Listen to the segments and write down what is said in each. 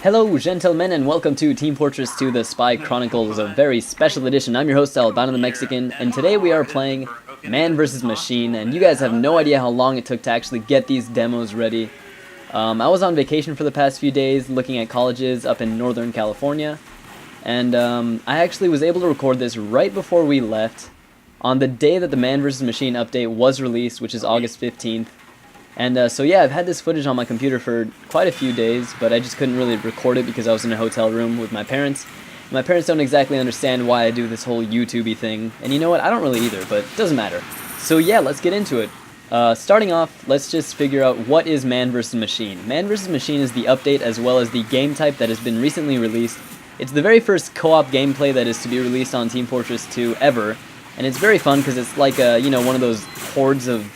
Hello, gentlemen, and welcome to Team Fortress 2, the Spy Chronicles, a very special edition. I'm your host, Albano the Mexican, and today we are playing Man vs. Machine, and you guys have no idea how long it took to actually get these demos ready. I was on vacation for the past few days, looking at colleges up in Northern California, and I actually was able to record this right before we left, on the day that the Man vs. Machine update was released, which is August 15th. And so yeah, I've had this footage on my computer for quite a few days, but I just couldn't really record it because I was in a hotel room with my parents. My parents don't exactly understand why I do this whole YouTube-y thing, and you know what, I don't really either, but it doesn't matter. So yeah, let's get into it. Starting off, let's just figure out what is Man vs. Machine. Man vs. Machine is the update as well as the game type that has been recently released. It's the very first co-op gameplay that is to be released on Team Fortress 2 ever, and it's very fun because it's like one of those hordes of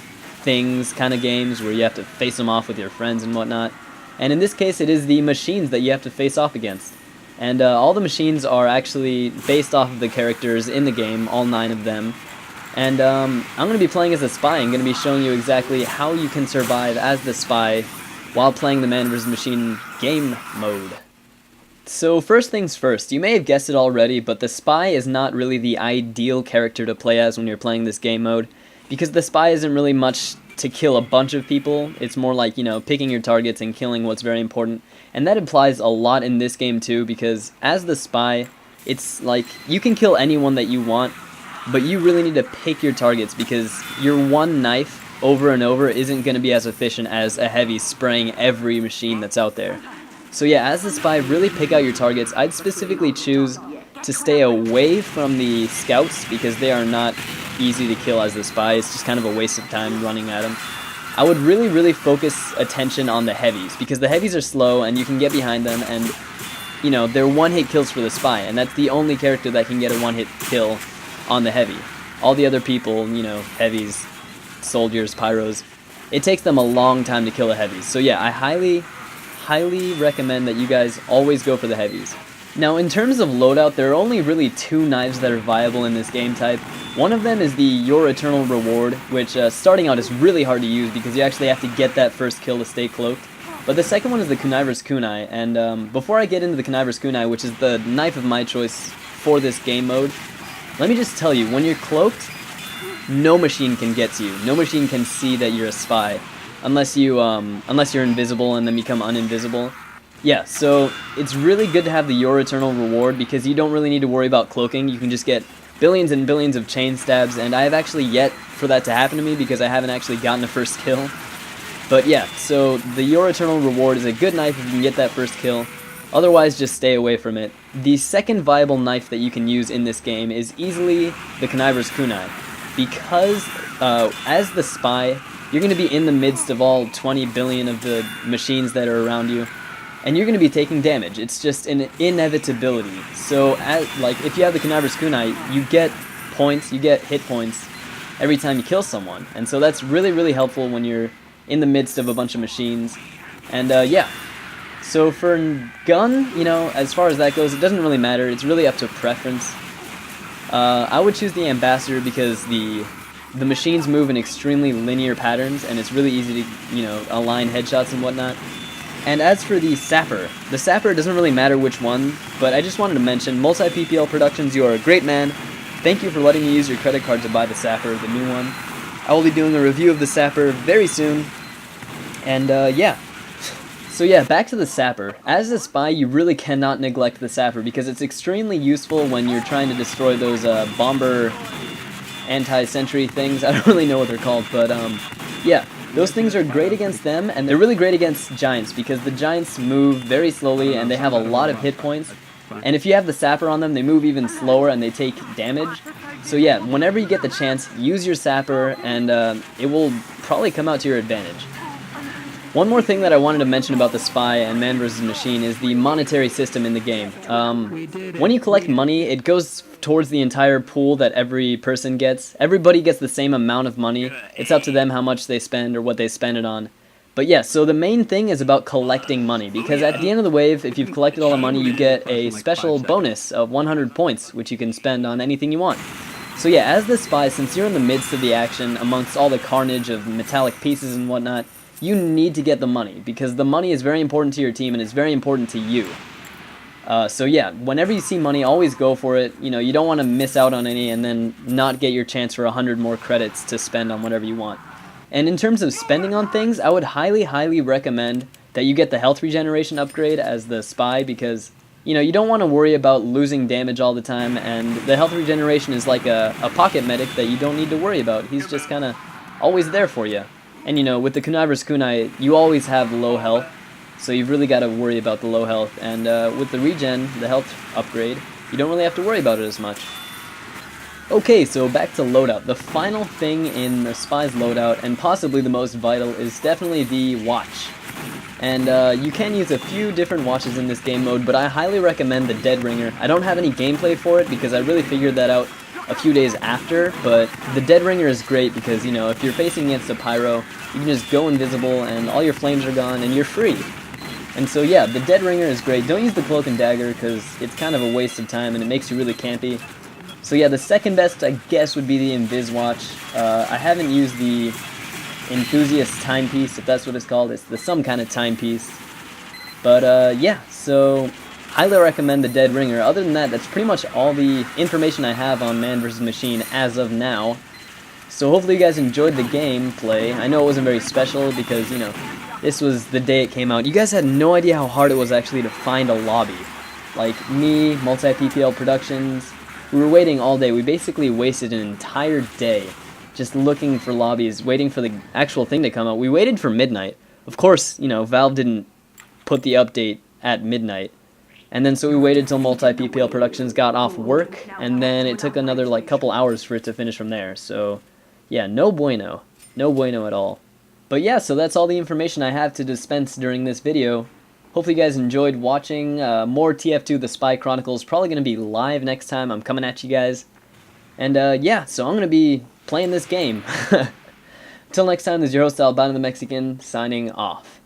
things kind of games where you have to face them off with your friends and whatnot. And in this case, it is the machines that you have to face off against. And all the machines are actually based off of the characters in the game, all 9 of them. And I'm going to be playing as a spy. I'm going to be showing you exactly how you can survive as the spy while playing the Man vs. Machine game mode. So first things first, you may have guessed it already, but the spy is not really the ideal character to play as when you're playing this game mode, because the spy isn't really much to kill a bunch of people. It's more like, picking your targets and killing what's very important. And that implies a lot in this game too, because as the spy, it's like you can kill anyone that you want, but you really need to pick your targets because your one knife over and over isn't going to be as efficient as a heavy spraying every machine that's out there. So yeah, as the spy, really pick out your targets. I'd specifically choose to stay away from the scouts because they are not easy to kill as the spy. It's just kind of a waste of time running at them. I would really focus attention on the heavies because the heavies are slow and you can get behind them, and they're one-hit kills for the spy, and that's the only character that can get a one-hit kill on the heavy. All the other people, heavies, soldiers, pyros, it takes them a long time to kill the heavies. So yeah, I highly recommend that you guys always go for the heavies. Now, in terms of loadout, there are only really 2 knives that are viable in this game type. One of them is the Your Eternal Reward, which starting out is really hard to use because you actually have to get that first kill to stay cloaked. But the second one is the Kunaiver's Kunai, and before I get into the Kunaiver's Kunai, which is the knife of my choice for this game mode, let me just tell you, when you're cloaked, no machine can get to you. No machine can see that you're a spy, unless you're invisible and then become uninvisible. Yeah, so it's really good to have the Your Eternal Reward because you don't really need to worry about cloaking. You can just get billions and billions of chain stabs, and I have actually yet for that to happen to me because I haven't actually gotten a first kill. But yeah, so the Your Eternal Reward is a good knife if you can get that first kill. Otherwise, just stay away from it. The second viable knife that you can use in this game is easily the Kunaiver's Kunai, because as the spy, you're going to be in the midst of all 20 billion of the machines that are around you, and you're going to be taking damage. It's just an inevitability. So, if you have the Kunaiver's Kunai, you get points, you get hit points every time you kill someone. And so that's really helpful when you're in the midst of a bunch of machines. And yeah. So for gun, as far as that goes, it doesn't really matter. It's really up to preference. I would choose the Ambassador because the machines move in extremely linear patterns, and it's really easy to, align headshots and whatnot. And as for the Sapper doesn't really matter which one, but I just wanted to mention, Multi-PPL Productions, you are a great man. Thank you for letting me use your credit card to buy the Sapper, the new one. I will be doing a review of the Sapper very soon. And yeah. So yeah, back to the Sapper. As a spy, you really cannot neglect the Sapper because it's extremely useful when you're trying to destroy those bomber anti-sentry things. I don't really know what they're called, but yeah. Those things are great against them, and they're really great against giants, because the giants move very slowly, and they have a lot of hit points. And if you have the Sapper on them, they move even slower, and they take damage. So yeah, whenever you get the chance, use your Sapper, and it will probably come out to your advantage. One more thing that I wanted to mention about the Spy and Man vs. Machine is the monetary system in the game. When you collect money, it goes towards the entire pool that every person gets. Everybody gets the same amount of money. It's up to them how much they spend or what they spend it on. But yeah, so the main thing is about collecting money, because at the end of the wave, if you've collected all the money, you get a special bonus of 100 points, which you can spend on anything you want. So yeah, as the spy, since you're in the midst of the action, amongst all the carnage of metallic pieces and whatnot, you need to get the money, because the money is very important to your team and it's very important to you. So yeah, whenever you see money, always go for it. You know, you don't want to miss out on any and then not get your chance for 100 more credits to spend on whatever you want. And in terms of spending on things, I would highly recommend that you get the health regeneration upgrade as the spy, because you know, you don't want to worry about losing damage all the time, and the health regeneration is like a pocket medic that you don't need to worry about. He's just kind of always there for you. And you know, with the kunai vs kunai, you always have low health, so you've really got to worry about the low health. And with the regen, the health upgrade, you don't really have to worry about it as much. Okay, so back to loadout. The final thing in the spy's loadout, and possibly the most vital, is definitely the watch. And you can use a few different watches in this game mode, but I highly recommend the Dead Ringer. I don't have any gameplay for it because I really figured that out a few days after, but the Dead Ringer is great because, you know, if you're facing against a pyro, you can just go invisible and all your flames are gone and you're free. And so yeah, the Dead Ringer is great. Don't use the Cloak and Dagger because it's kind of a waste of time and it makes you really campy. So yeah, the second best, I guess, would be the invis-watch. I haven't used the enthusiast timepiece, if that's what it's called. It's some kind of timepiece. But yeah, so highly recommend the Dead Ringer. Other than that, that's pretty much all the information I have on Man vs. Machine as of now. So hopefully you guys enjoyed the gameplay. I know it wasn't very special because, you know, this was the day it came out. You guys had no idea how hard it was actually to find a lobby. Like me, Multi-PPL Productions, we were waiting all day. We basically wasted an entire day just looking for lobbies, waiting for the actual thing to come out. We waited for midnight. Of course, you know, Valve didn't put the update at midnight. And then so we waited till Multi-PPL Productions got off work, and then it took another like couple hours for it to finish from there. So yeah, no bueno. No bueno at all. But yeah, so that's all the information I have to dispense during this video. Hopefully you guys enjoyed watching. More TF2 The Spy Chronicles, probably going to be live next time. I'm coming at you guys. And yeah, so I'm going to be playing this game. Until next time, this is your host Albano the Mexican, signing off.